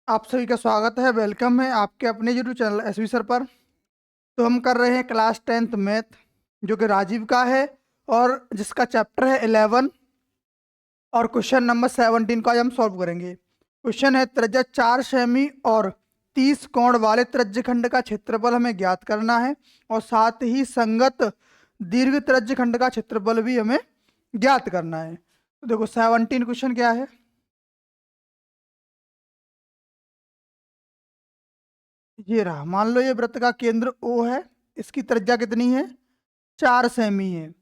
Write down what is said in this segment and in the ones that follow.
आप सभी का स्वागत है। वेलकम है आपके अपने यूट्यूब चैनल एसवी सर पर। तो हम कर रहे हैं क्लास 10th मैथ, जो कि राजीव का है और जिसका चैप्टर है 11 और क्वेश्चन नंबर 17 को आज हम सॉल्व करेंगे। क्वेश्चन है त्रिज्या 4 सेमी और 30 कोण वाले त्रिज्यखंड का क्षेत्रफल हमें ज्ञात करना है और साथ ही संगत दीर्घ त्रिज्यखंड का क्षेत्रफल भी हमें ज्ञात करना है। तो देखो 17 क्वेश्चन क्या है। ये रहा, मान लो ये वृत्त का केंद्र O है, इसकी त्रिज्या कितनी है 4 सेमी है,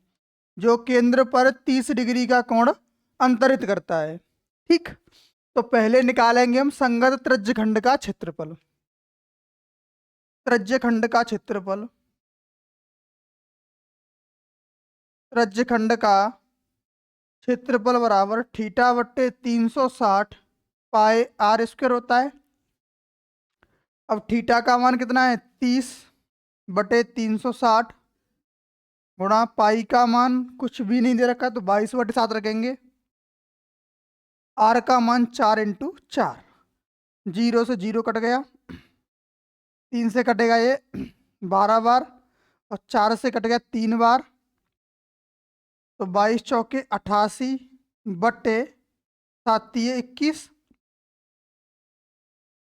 जो केंद्र पर 30 डिग्री का कोण अंतरित करता है। ठीक, तो पहले निकालेंगे हम संगत त्रिज्यखंड का क्षेत्रफल। त्रिज्यखंड का क्षेत्रफल, त्रिज्यखंड का क्षेत्रफल बराबर थीटा बट्टे 360 पाई आर स्क्वायर होता है। अब थीटा का मान कितना है 30 बटे 360 गुणा पाई का मान कुछ भी नहीं दे रखा तो 22/7 रखेंगे। आर का मान 4 × 4, 0 से 0 कट गया, 3 से कटेगा ये 12 बार और 4 से कट गया 3 बार, तो 22 चौके 88 बट्टे 7 21।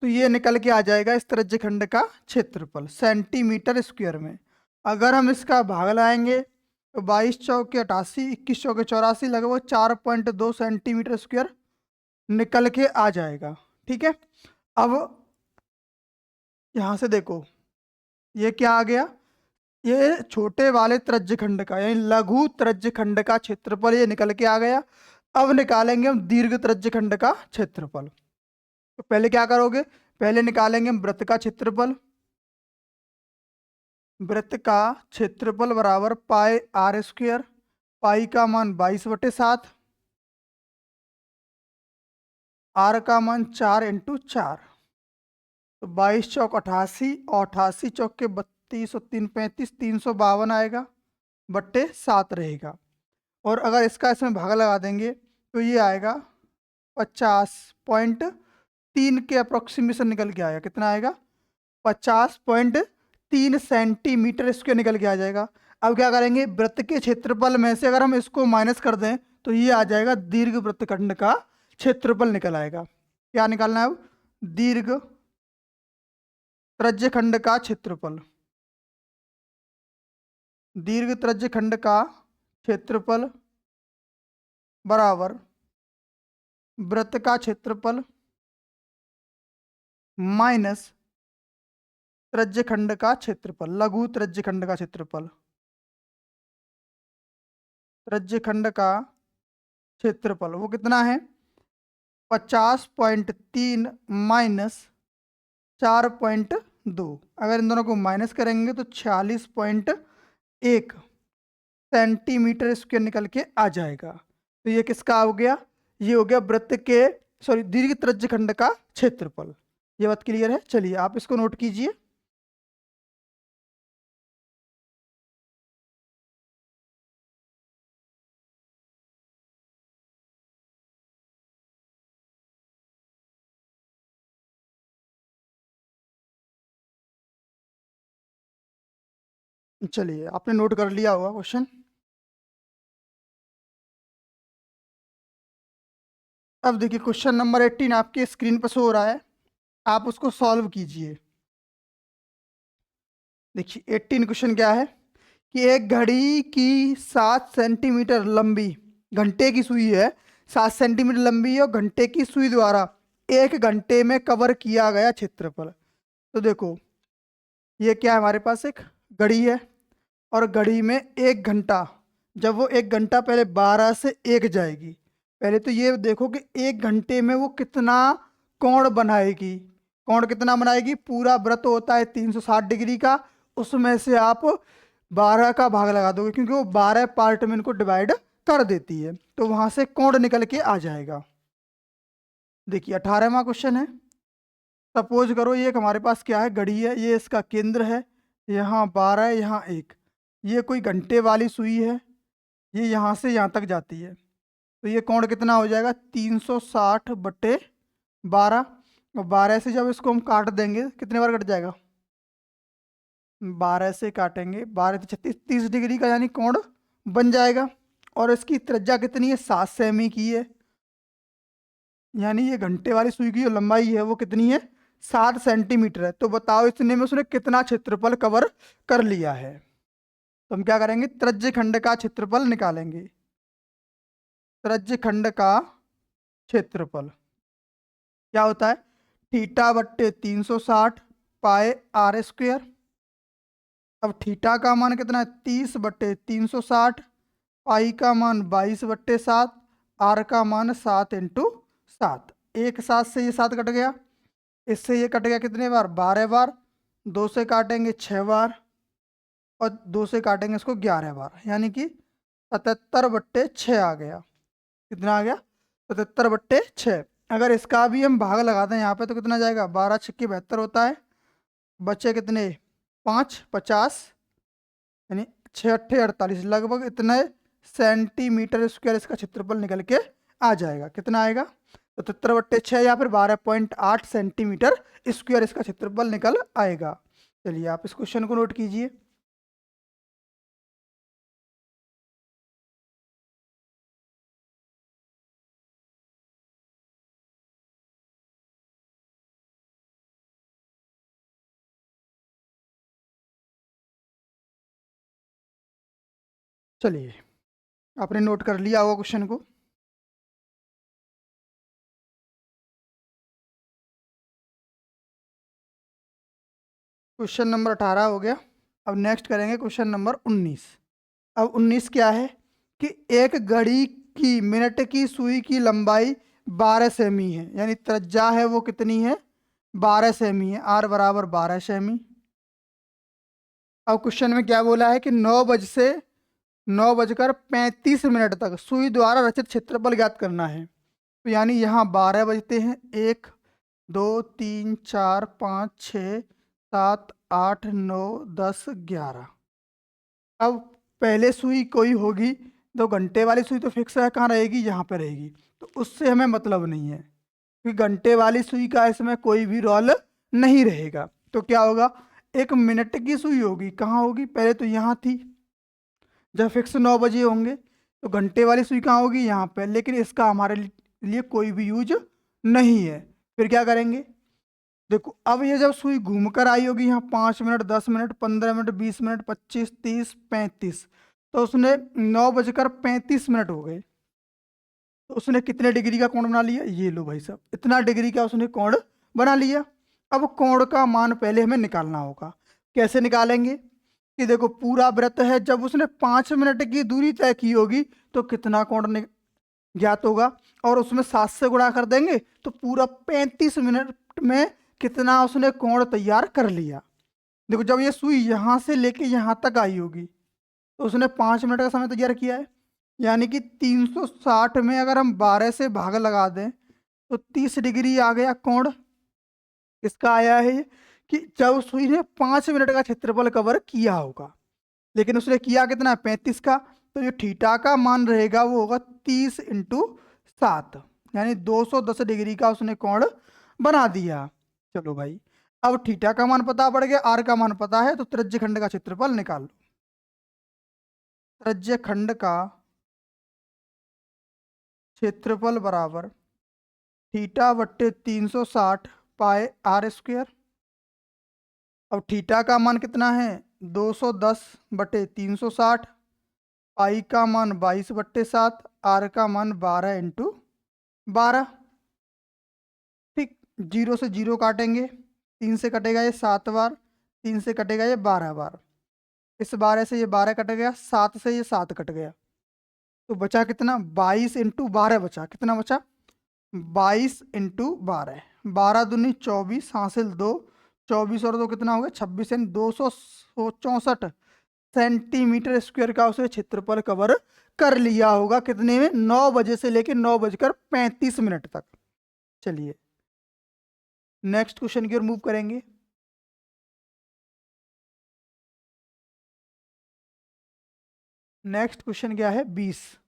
तो ये निकल के आ जाएगा इस त्रिज्यखंड का क्षेत्रफल सेंटीमीटर स्क्वायर में। अगर हम इसका भाग लाएंगे तो 22 चौके 88, 21 चौके 84, लगभग 4.2 सेंटीमीटर स्क्वायर निकल के आ जाएगा। ठीक है, अब यहाँ से देखो ये क्या आ गया, ये छोटे वाले त्रिज्यखंड का यानी लघु त्रिज्यखंड का क्षेत्रफल ये निकल के आ गया। अब निकालेंगे हम दीर्घ त्रिज्यखंड का क्षेत्रफल। तो पहले क्या करोगे, पहले निकालेंगे हम वृत्त का क्षेत्रफल। वृत्त का क्षेत्रफल बराबर पाई आर स्क्वायर, पाई का मान 22/7, आर का मान 4 × 4, तो 22 चौक 88 और 88 चौक के 32 और 3 35, 352 आएगा बट्टे 7 रहेगा। और अगर इसका इसमें भाग लगा देंगे तो ये आएगा 50.3 के अप्रोक्सीमेशन निकल के आएगा। कितना आएगा 50.3 सेंटीमीटर स्क्वायर निकल के आ जाएगा। अब क्या करेंगे, वृत्त के क्षेत्रफल में से अगर हम इसको माइनस कर दें तो ये आ जाएगा दीर्घ वृत्तखंड का क्षेत्रफल निकल आएगा। क्या निकालना है अब, दीर्घ त्रिज्यखंड का क्षेत्रफल। दीर्घ त्रिज्यखंड का क्षेत्रफल बराबर वृत्त का क्षेत्रफल माइनस त्रिज्यखंड का क्षेत्रफल, लघु त्रिज्यखंड का क्षेत्रफल। त्रिज्यखंड का क्षेत्रफल वो कितना है 50.3 माइनस 4.2। अगर इन दोनों को माइनस करेंगे तो 46.1 सेंटीमीटर स्क्वायर निकल के आ जाएगा। तो ये किसका हो गया, ये हो गया वृत्त के दीर्घ त्रिज्यखंड का क्षेत्रफल। ये बात क्लियर है। चलिए आप इसको नोट कीजिए। चलिए आपने नोट कर लिया होगा क्वेश्चन। अब देखिए क्वेश्चन नंबर 18 आपके स्क्रीन पर शो हो रहा है, आप उसको सॉल्व कीजिए। देखिए 18 क्वेश्चन क्या है कि एक घड़ी की 7 सेंटीमीटर लंबी घंटे की सुई है, 7 सेंटीमीटर लंबी है और घंटे की सुई द्वारा 1 घंटे में कवर किया गया क्षेत्रफल। तो देखो ये क्या है, हमारे पास एक घड़ी है और घड़ी में 1 घंटा, जब वो 1 घंटा पहले 12 से 1 जाएगी, पहले तो ये देखो कि 1 घंटे में वो कितना कोण बनाएगी। कोण कितना बनाएगी, पूरा वृत्त होता है 360 डिग्री का, उसमें से आप 12 का भाग लगा दोगे क्योंकि वो 12 पार्ट में इनको डिवाइड कर देती है, तो वहां से कोण निकल के आ जाएगा। देखिए 18वां क्वेश्चन है। सपोज करो ये एक हमारे पास क्या है, घड़ी है, ये इसका केंद्र है, यहाँ 12 है, यहाँ 1, ये कोई घंटे वाली सुई है, ये यहाँ से यहाँ तक जाती है, तो ये कोण कितना हो जाएगा 360/12। और 12 से जब इसको हम काट देंगे कितने बार कट जाएगा? 12 से काटेंगे, 12 से 36, 30 डिग्री का यानी कोण बन जाएगा। और इसकी त्रिज्या कितनी है? 7 सेमी की है। यानी ये घंटे वाली सुई की जो लंबाई है वो कितनी है? 7 सेंटीमीटर है। तो बताओ इतने में उसने कितना क्षेत्रफल कवर कर लिया है? तो हम क्या करेंगे? त्रिज्य खंड का क्षेत्रफल निकालेंगे। त्रिज्य खंड का क्षेत्रफल क्या होता है? थीटा बट्टे 360 पाए आर स्क्वेयर। अब थीटा का मान कितना है? 30/360, पाई का मान 22/7, आर का मान 7 × 7। एक सात से ये 7 कट गया, इससे ये कट गया कितने बार? 12 बार। 2 से काटेंगे 6 बार, और 2 से काटेंगे इसको 11 बार, यानी कि 77/6 आ गया। कितना आ गया? 77/6। अगर इसका भी हम भाग लगाते हैं यहाँ पे तो कितना जाएगा? 12 छक्के 72 होता है। बचे कितने? 5, 50, यानी 6 अट्ठे 48, लगभग इतने सेंटीमीटर स्क्वायर इसका क्षेत्रफल निकल के आ जाएगा। कितना आएगा? 77/6 या फिर 12.8 सेंटीमीटर स्क्वायर इसका क्षेत्रफल निकल आएगा। चलिए आप इस क्वेश्चन को नोट कीजिए। चलिए आपने नोट कर लिया होगा क्वेश्चन को। क्वेश्चन नंबर 18 हो गया। अब नेक्स्ट करेंगे क्वेश्चन नंबर 19। अब 19 क्या है कि एक घड़ी की मिनट की सुई की लंबाई 12 सेमी है, यानी त्रिज्या है वो कितनी है? 12 सेमी है। आर बराबर 12 सेमी। अब क्वेश्चन में क्या बोला है कि 9 बजकर 35 मिनट तक सुई द्वारा रचित क्षेत्रफल ज्ञात करना है। तो यानी यहाँ 12 बजते हैं, 1 2 3 4 5 6 7 8 9 10 11। अब पहले सुई कोई होगी तो घंटे वाली सुई तो फिक्स है, कहाँ रहेगी? यहाँ पे रहेगी। तो उससे हमें मतलब नहीं है, क्योंकि घंटे वाली सुई का इसमें कोई भी रोल नहीं रहेगा। तो क्या होगा? एक मिनट की सुई होगी, कहाँ होगी? पहले तो यहाँ थी, जब फिक्स 9 बजे होंगे तो घंटे वाली सुई कहाँ होगी? यहाँ पे। लेकिन इसका हमारे लिए कोई भी यूज नहीं है। फिर क्या करेंगे? देखो अब ये जब सुई घूम कर आई होगी यहाँ 5 मिनट, 10 मिनट, 15 मिनट, 20 मिनट, 25, 30, 35, तो उसने 9 बजकर 35 मिनट हो गए, तो उसने कितने डिग्री का कोण बना लिया? ये लो भाई साहब, इतना डिग्री का उसने कोण बना लिया। अब कोण का मान पहले हमें निकालना होगा। कैसे निकालेंगे? कि देखो पूरा वृत्त है, जब उसने 5 मिनट की दूरी तय की होगी तो कितना कोण ज्ञात होगा, और उसमें 7 से गुणा कर देंगे तो पूरा 35 मिनट में कितना उसने कोण तैयार कर लिया। देखो जब ये सुई यहाँ से लेके यहाँ तक आई होगी तो उसने 5 मिनट का समय तैयार किया है, यानी कि 360 में अगर हम 12 से भाग लगा दें तो 30 डिग्री आ गया कोण। इसका आया है कि जब सुई ने 5 मिनट का क्षेत्रफल कवर किया होगा, लेकिन उसने किया कितना? 35 का। तो जो थीटा का मान रहेगा वो होगा 30 × 7, यानी 210 डिग्री का उसने कोण बना दिया। चलो भाई, अब थीटा का मान पता पड़ गया, आर का मान पता है, तो त्रिज्य खंड का क्षेत्रफल निकाल लो। त्रिज्य खंड का क्षेत्रफल बराबर थीटा/360 पाए आर स्क्वेयर। अब थीटा का मान कितना है? 210/360, पाई का मान 22/7, आर का मान 12 × 12। ठीक, 0 से 0 काटेंगे, 3 से कटेगा ये 7 बार, 3 से कटेगा ये 12 बार, इस 12 से ये 12 कट गया, 7 से ये 7 कट गया, तो बचा कितना? 22 × 12 बचा। कितना बचा? 22 × 12, 12 दूनी 24, हासिल 2, 24 और 2 कितना हो गया? 26, यानी 264 सेंटीमीटर स्क्वायर का उसे क्षेत्रफल कवर कर लिया होगा। कितने में? 9 बजे से लेकर 9 बजकर 35 मिनट तक। चलिए नेक्स्ट क्वेश्चन की ओर मूव करेंगे। नेक्स्ट क्वेश्चन क्या है? 20।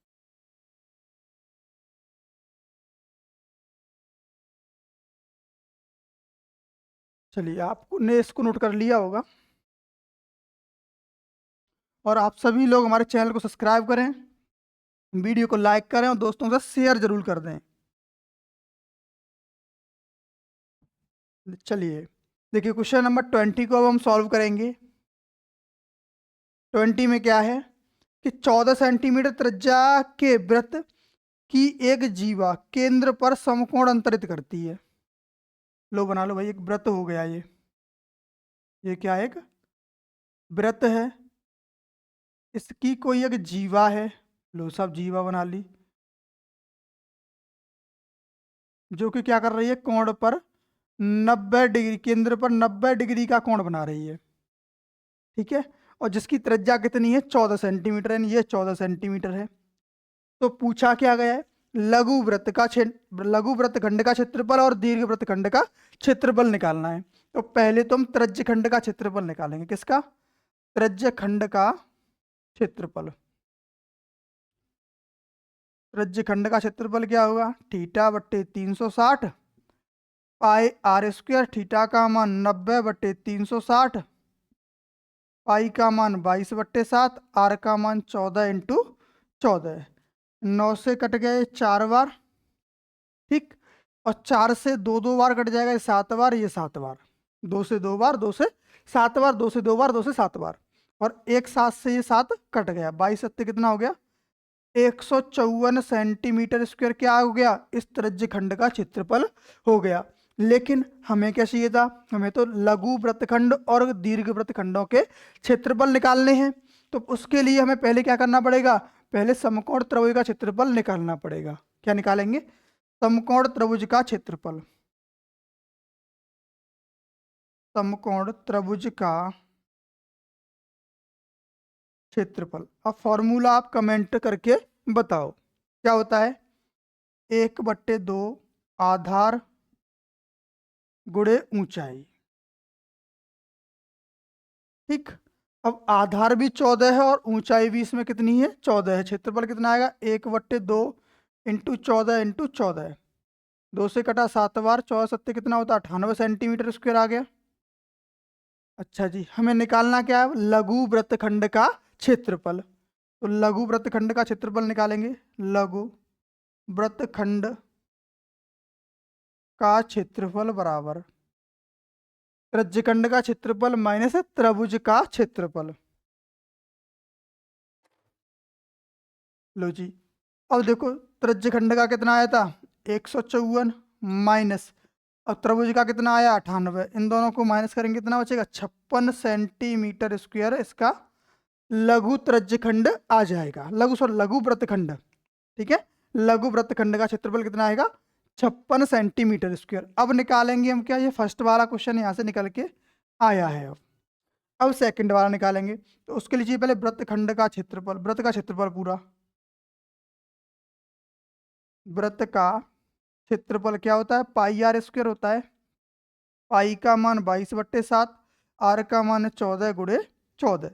चलिए, आपने इसको नोट कर लिया होगा। और आप सभी लोग हमारे चैनल को सब्सक्राइब करें, वीडियो को लाइक करें और दोस्तों से शेयर जरूर कर दें। चलिए, देखिए क्वेश्चन नंबर 20 को अब हम सॉल्व करेंगे। 20 में क्या है कि 14 सेंटीमीटर त्रिज्या के वृत्त की एक जीवा केंद्र पर समकोण अंतरित करती है। लो बना लो भाई, एक वृत्त हो गया ये क्या एक वृत्त है, इसकी कोई एक जीवा है। लो सब जीवा बना ली, जो कि क्या कर रही है, कोण पर 90 डिग्री, केंद्र पर 90 डिग्री का कोण बना रही है। ठीक है, और जिसकी त्रिज्या कितनी है, 14 सेंटीमीटर, यानी ये 14 सेंटीमीटर है। तो पूछा क्या गया है, लघु वृत्त खंड का क्षेत्रफल और दीर्घ वृत्त खंड का क्षेत्रफल निकालना है। तो पहले तो हम त्रिज्य खंड का क्षेत्रफल निकालेंगे। किसका? त्रिज्य खंड का क्षेत्रफल। त्रिज्य खंड का क्षेत्रफल क्या होगा, थीटा बट्टे 360 पाई आर स्क्वायर। थीटा का मान 90/360, पाई का मान 22/7, आर का मान 14 × 14। 9 से कट गए 4 बार, ठीक, और 4 से 2 बार कट जाएगा, ये 7 बार, ये 7 बार, 2 से 2 बार, 2 से 7 बार, 2 से 2 बार, 2 से 7 बार, और एक 7 से ये 7 कट गया। 22 सत्ते कितना हो गया, 154 सेंटीमीटर स्क्वायर क्या हो गया, इस त्रिज्य खंड का क्षेत्रफल हो गया। लेकिन हमें क्या चाहिए था, हमें तो लघु वृत्तखंड और दीर्घ वृत्तखंडों के क्षेत्रफल निकालने हैं। तो उसके लिए हमें पहले क्या करना पड़ेगा, पहले समकोण त्रिभुज का क्षेत्रफल निकालना पड़ेगा। क्या निकालेंगे, समकोण त्रिभुज का क्षेत्रफल। समकोण त्रिभुज का क्षेत्रफल। अब फॉर्मूला आप कमेंट करके बताओ क्या होता है, 1/2 आधार गुणे ऊंचाई। ठीक, अब आधार भी 14 है और ऊंचाई भी इसमें कितनी है, 14 है। क्षेत्रफल कितना आएगा, 1/2 × 14 × 14। 2 से कटा 7 बार, 14 सत्ते कितना होता है, 98 सेंटीमीटर स्क्वायर आ गया। अच्छा जी, हमें निकालना क्या है, लघु वृत्तखंड का क्षेत्रफल। तो लघु वृत्तखंड का क्षेत्रफल निकालेंगे। लघु वृत्तखंड का क्षेत्रफल बराबर त्रिज्यखंड का क्षेत्रफल माइनस त्रिभुज का क्षेत्रफल। लो जी, अब देखो त्रिज्यखंड का कितना आया था, 154, माइनस, और त्रिभुज का कितना आया, 98। इन दोनों को माइनस करेंगे, कितना बचेगा, 56 सेंटीमीटर स्क्वायर इसका लघु त्रिज्यखंड आ जाएगा। लघु वृत्तखंड, ठीक है। लघु वृत्तखंड का क्षेत्रफल कितना आएगा, 56 सेंटीमीटर स्क्वायर। अब निकालेंगे हम क्या, ये फर्स्ट वाला क्वेश्चन यहाँ से निकल के आया है। अब सेकंड वाला निकालेंगे। तो उसके लिए पहले वृत्तखंड का क्षेत्रफल, वृत्त का क्षेत्रफल पूरा, वृत्त का क्षेत्रफल क्या होता है, पाई आर स्क्वायर होता है। पाई का मान 22/7, आर का मान है 14 × 14।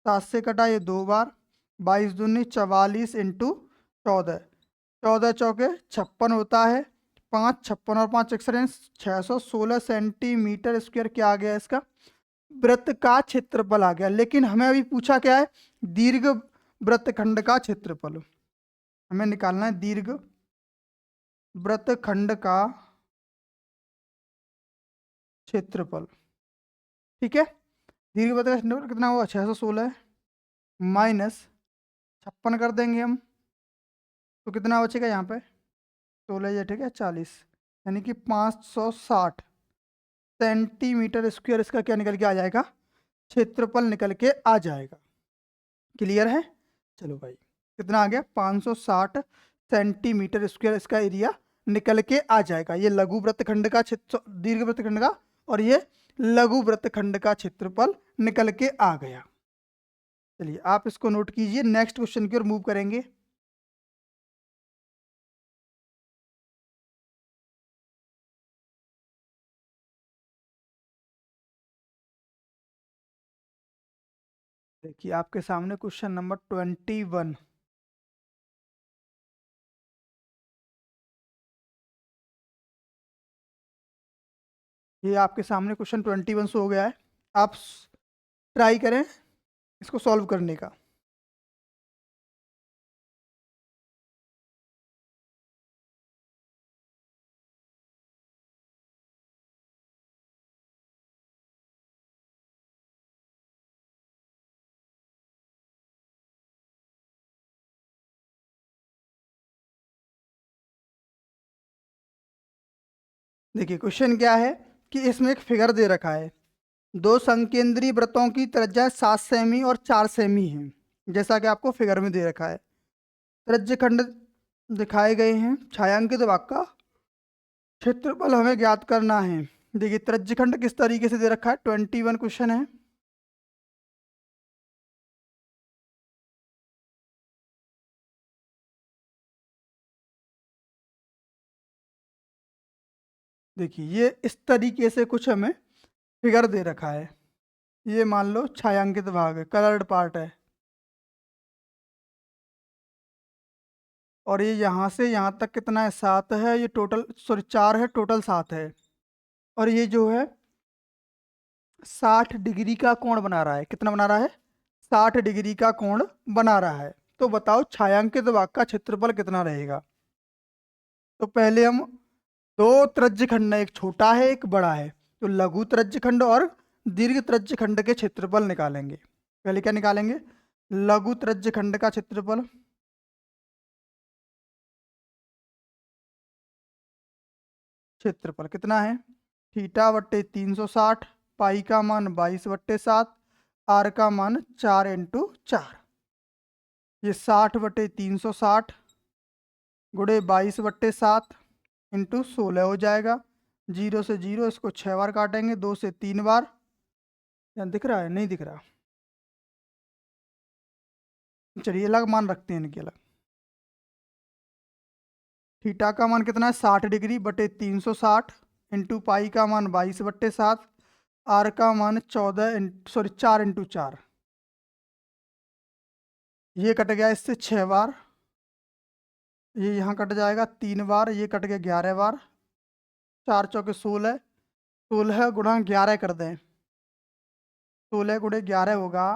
7 से कटा ये 2 बार, 22 दूनी 44 × 14, 14 चौके 56 होता है। 5, 56 और 5 616 सेंटीमीटर स्क्वायर क्या आ गया, इसका वृत्त का क्षेत्रफल आ गया। लेकिन हमें अभी पूछा क्या है, दीर्घ वृत्तखंड का क्षेत्रफल हमें निकालना है। दीर्घ वृत्तखंड का क्षेत्रफल, ठीक है। दीर्घ वृत्त का क्षेत्रफल कितना हुआ, 616, माइनस 56 कर देंगे हम, तो कितना बचेगा यहाँ पे, 16 या, ठीक है, 40, यानी कि 560 सेंटीमीटर स्क्वायर इसका क्या निकल के आ जाएगा, क्षेत्रफल निकल के आ जाएगा। क्लियर है, चलो भाई, कितना आ गया, 560 सेंटीमीटर स्क्वायर इसका एरिया निकल के आ जाएगा। ये लघु वृत्तखंड का क्षेत्र, दीर्घ वृत्तखंड का, और ये लघु वृत्तखंड का क्षेत्रफल निकल के आ गया। चलिए आप इसको नोट कीजिए, नेक्स्ट क्वेश्चन की ओर मूव करेंगे। देखिए आपके सामने क्वेश्चन नंबर 21। ये आपके सामने क्वेश्चन 21 हो गया है। आप ट्राई करें इसको सॉल्व करने का। देखिए क्वेश्चन क्या है कि इसमें एक फिगर दे रखा है, दो संकेंद्रीय वृत्तों की त्रिज्या 7 सेमी और 4 सेमी है, जैसा कि आपको फिगर में दे रखा है। त्रिज्य खंड दिखाए गए हैं, छायांकित भाग का क्षेत्रफल हमें ज्ञात करना है। देखिए त्रिज्य खंड किस तरीके से दे रखा है, 21 क्वेश्चन है। देखिए ये इस तरीके से कुछ हमें फिगर दे रखा है। ये मान लो छायांकित भाग है, कलर्ड पार्ट है, और ये यहाँ से यहाँ तक कितना है, 7 है, ये टोटल सॉरी 4 है, टोटल 7 है। और ये जो है 60 डिग्री का कोण बना रहा है। कितना बना रहा है, 60 डिग्री का कोण बना रहा है। तो बताओ छायांकित भाग का क्षेत्रफल कितना रहेगा। तो पहले हम दो त्रिज्य खंड है, एक छोटा है एक बड़ा है, तो लघु त्रिज्य खंड और दीर्घ त्रिज्य खंड के क्षेत्रफल निकालेंगे। पहले क्या निकालेंगे, लघु त्रिज्य खंड का क्षेत्रफल। क्षेत्रफल कितना है, थीटा बट्टे 360, पाई का मान 22/7, आर का मान 4 × 4। ये 60/360 गुणे 22/7 इंटू 16 हो जाएगा। 0 से 0, इसको 6 बार काटेंगे, 2 से 3 बार। यहाँ दिख रहा है, नहीं दिख रहा, चलिए अलग मान रखते हैं इनके अलग। थीटा का मान कितना है, 60 डिग्री बटे 360 इंटू पाई का मान 22/7, आर का मान 4 × 4। ये कट गया इससे 6 बार, ये यहाँ कट जाएगा 3 बार, ये कट गया 11 बार। 4 चौके 16, 16 गुणा 11 कर दें, 16 गुणे 11 होगा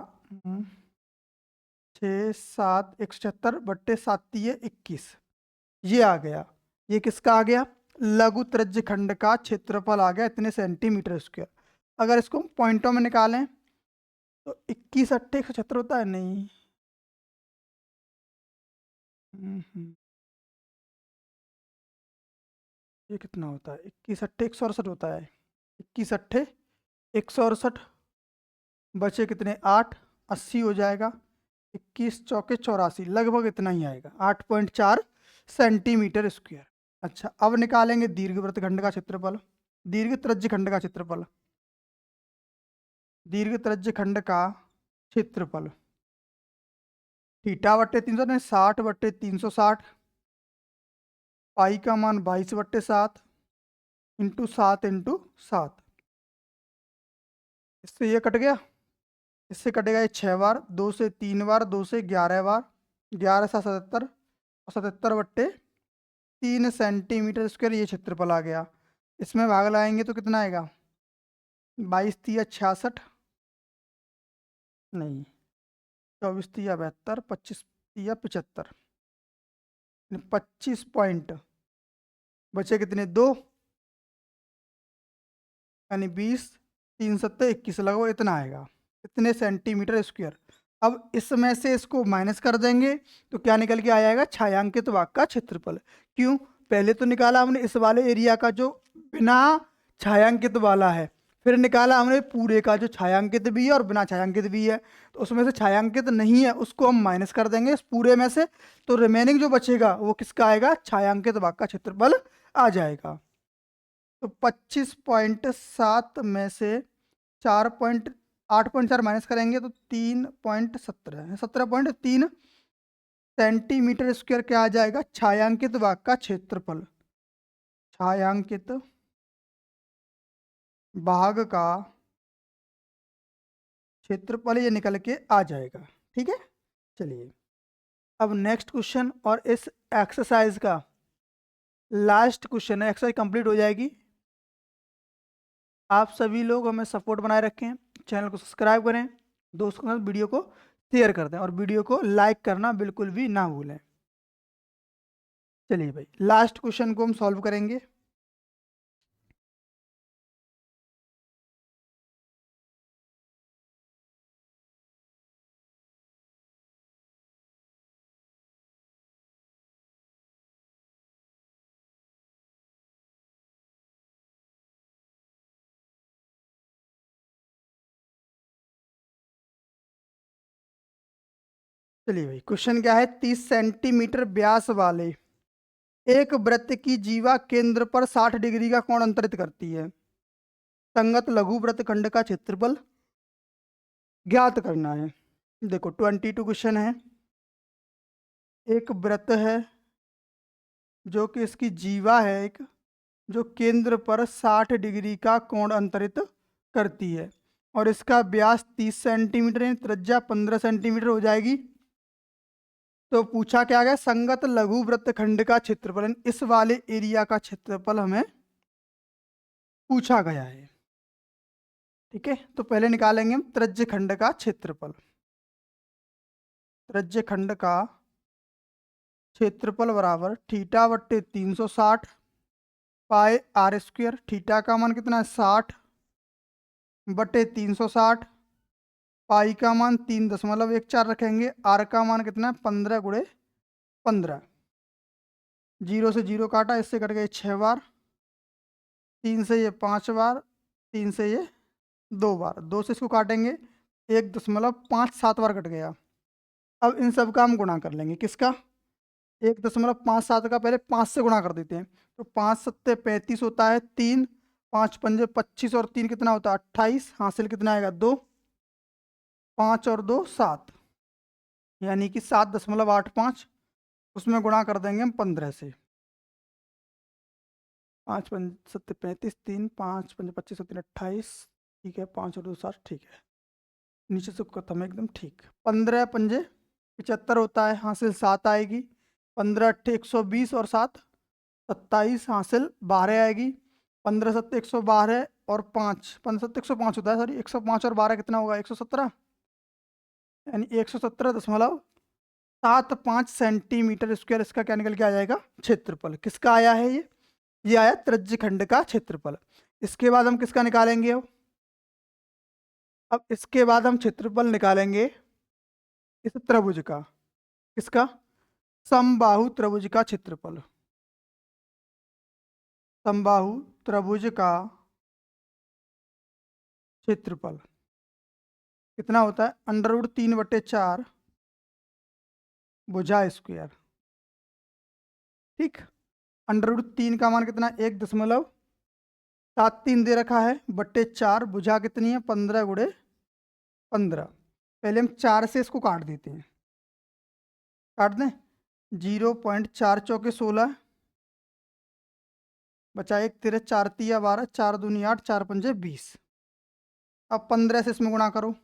6 7 176 बट्टे 7×3 = 21। ये आ गया। ये किसका आ गया, लघु त्रिज्य खंड का क्षेत्रफल आ गया इतने सेंटीमीटर स्क्वायर। अगर इसको हम पॉइंटों में निकालें तो 21 8 176 होता है, नहीं। ये कितना होता है, 21 8 168 होता है। 21 8 168, बचे कितने 8, 80 हो जाएगा। 21 चौके 84, लगभग इतना ही आएगा, 8.4 सेंटीमीटर स्क्वायर। अच्छा अब निकालेंगे दीर्घवृत्त खंड का क्षेत्रफल, दीर्घ त्रिज्य खंड का क्षेत्रफल। दीर्घ त्रिज्य खंड का क्षेत्रफल थीटा बट्टे 360 60/360, पाई का मान 22/7 इंटू 7 × 7। इससे ये कट गया, इससे कटेगा ये 6 बार, 2 से 3 बार, 2 से 11 बार, 11 से 77 और 77/3 सेंटीमीटर स्क्वायर ये क्षेत्रफल आ गया। इसमें भाग लाएंगे तो कितना आएगा, 22 × 66, नहीं 24 × 72, 25 × 75, 25 पॉइंट, बचे कितने 2, यानी 20, 3 7 21, लगभग इतना आएगा, इतने सेंटीमीटर स्क्वायर। अब इसमें से इसको माइनस कर देंगे तो क्या निकल के आ जाएगा, छायांकित भाग का क्षेत्रफल। क्यों, पहले तो निकाला हमने इस वाले एरिया का जो बिना छायांकित वाला है, फिर निकाला हमने पूरे का जो छायांकित भी है और बिना छायांकित भी है। तो उसमें से छायांकित नहीं है उसको हम माइनस कर देंगे इस पूरे में से, तो रिमेनिंग जो बचेगा वो किसका आएगा, छायांकित भाग का क्षेत्रफल आ जाएगा। तो 25.7 में से 8.4 माइनस करेंगे तो 3.17 17.3 सेंटीमीटर स्क्वायर क्या आ जाएगा, छायांकित भाग का क्षेत्रफल। छायांकित भाग का क्षेत्रफल ये निकल के आ जाएगा। ठीक है, चलिए अब नेक्स्ट क्वेश्चन, और इस एक्सरसाइज का लास्ट क्वेश्चन है, एक्सरसाइज कंप्लीट हो जाएगी। आप सभी लोग हमें सपोर्ट बनाए रखें, चैनल को सब्सक्राइब करें, दोस्तों के साथ वीडियो को शेयर कर दें और वीडियो को लाइक करना बिल्कुल भी ना भूलें। चलिए भाई, लास्ट क्वेश्चन को हम सॉल्व करेंगे। चलिए भाई, क्वेश्चन क्या है, 30 सेंटीमीटर व्यास वाले एक वृत्त की जीवा केंद्र पर 60 डिग्री का कोण अंतरित करती है। संगत लघु वृत्तखंड का क्षेत्रफल ज्ञात करना है। देखो 22 क्वेश्चन है। एक वृत्त है जो कि इसकी जीवा है एक, जो केंद्र पर 60 डिग्री का कोण अंतरित करती है और इसका व्यास 30 सेंटीमीटर है, त्रिज्या 15 सेंटीमीटर हो जाएगी। तो पूछा क्या गया, संगत लघु वृत्तखंड का क्षेत्रफल, इस वाले एरिया का क्षेत्रफल हमें पूछा गया है। ठीक है, तो पहले निकालेंगे हम त्रिज्य खंड का क्षेत्रफल। त्रिज्य खंड का क्षेत्रफल बराबर थीटा बट्टे 360 पाई आर स्क्वायर। थीटा का मान कितना है 60 बट्टे 360, पाई का मान 3.14 रखेंगे, आर का मान कितना है 15 गुणे 15। जीरो से जीरो काटा, इससे कट गए 6 बार, 3 से ये 5 बार, 3 से ये 2 बार, 2 से इसको काटेंगे 1.57 बार कट गया। अब इन सब का हम गुणा कर लेंगे, किसका 1.57 का पहले 5 से गुणा कर देते हैं। तो 5 सत्ते 35 होता है, 3 5 पंजे 25 और 3 कितना होता है 28। हासिल कितना आएगा 2, 5 और 2 7, यानी कि 7.85। उसमें गुणा कर देंगे हम 15 से। 5 पंजे सत्ते 35, 3 5 पंजे 25 और 3 28, ठीक है, 5 और 2 7, ठीक है, नीचे से खत्म एकदम ठीक। 15 पंजे 75 होता है, हासिल 7 आएगी। 15 अट्ठे 120 और 7 27, हासिल 12 आएगी। 15 सत्ते 112 और 5 15 सत्ते 105 होता है, सॉरी 105 और 12 कितना होगा 117, यानी 117.75 सेंटीमीटर स्क्वायर इसका क्या निकल के आ जाएगा क्षेत्रफल। किसका आया है ये आया त्रिज्य खंड का क्षेत्रफल। इसके बाद हम किसका निकालेंगे अब इसके बाद हम क्षेत्रफल निकालेंगे इस त्रिभुज का। किसका, समबाहु त्रिभुज का क्षेत्रफल। समबाहु त्रिभुज का क्षेत्रफल कितना होता है, √3/4 भुजा स्क्वायर। ठीक, √3 का मान कितना 1.73 दे रखा है, बट्टे 4, भुजा कितनी है 15 गुणे 15। पहले हम 4 से इसको काट देते हैं, काट दें, 0.4 चौके 16 बचा 1 तेरह 4 तिया 12, 4 दूनी 8, 4 पंजे 20। अब 15 से इसमें गुणा करो,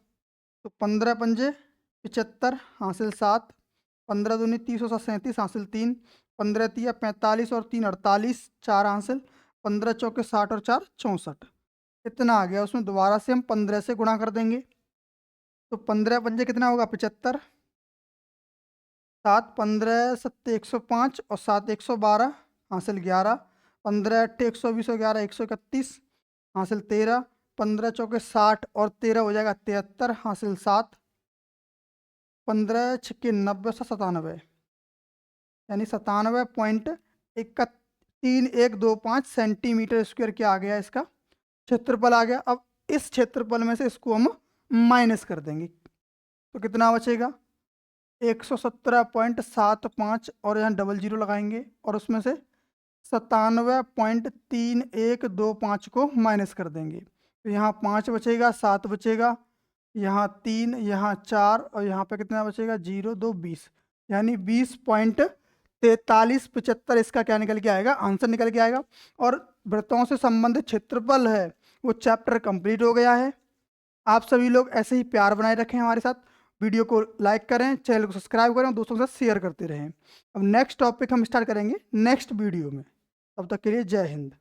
तो 15 पंजे 75, हासिल 7, 15 दूनी 30 और 7 37, हासिल 3, 15 तिया 45 और 3 48, 4 हासिल, 15 चौके 60 और 4 64, इतना आ गया। उसमें दोबारा से हम 15 से गुणा कर देंगे, तो 15 पंजे कितना होगा 75, 7 15 सत्ते 105 और 7 112, हासिल 11, 15 अट्ठे 120 और 11 131, हासिल 13, 15 चौके 60 और 13 हो जाएगा 73, हासिल 7, 15 छक्के 90 से 97, यानी 97.3125 सेंटीमीटर स्क्वायर क्या आ गया, इसका क्षेत्रफल आ गया। अब इस क्षेत्रफल में से इसको हम माइनस कर देंगे, तो कितना बचेगा 117.75 और यहाँ डबल जीरो लगाएंगे और उसमें से 97.3125 को माइनस कर देंगे, तो यहाँ 5 बचेगा, 7 बचेगा, यहाँ 3, यहाँ 4 और यहाँ पे कितना बचेगा 0 2 20, यानी 20.4375 इसका क्या निकल के आएगा, आंसर निकल के आएगा। और वृत्तों से संबंधित क्षेत्रफल है वो चैप्टर कंप्लीट हो गया है। आप सभी लोग ऐसे ही प्यार बनाए रखें हमारे साथ, वीडियो को लाइक करें, चैनल को सब्सक्राइब करें और दोस्तों के साथ शेयर करते रहें। अब नेक्स्ट टॉपिक हम स्टार्ट करेंगे नेक्स्ट वीडियो में, तब तक के लिए जय हिंद।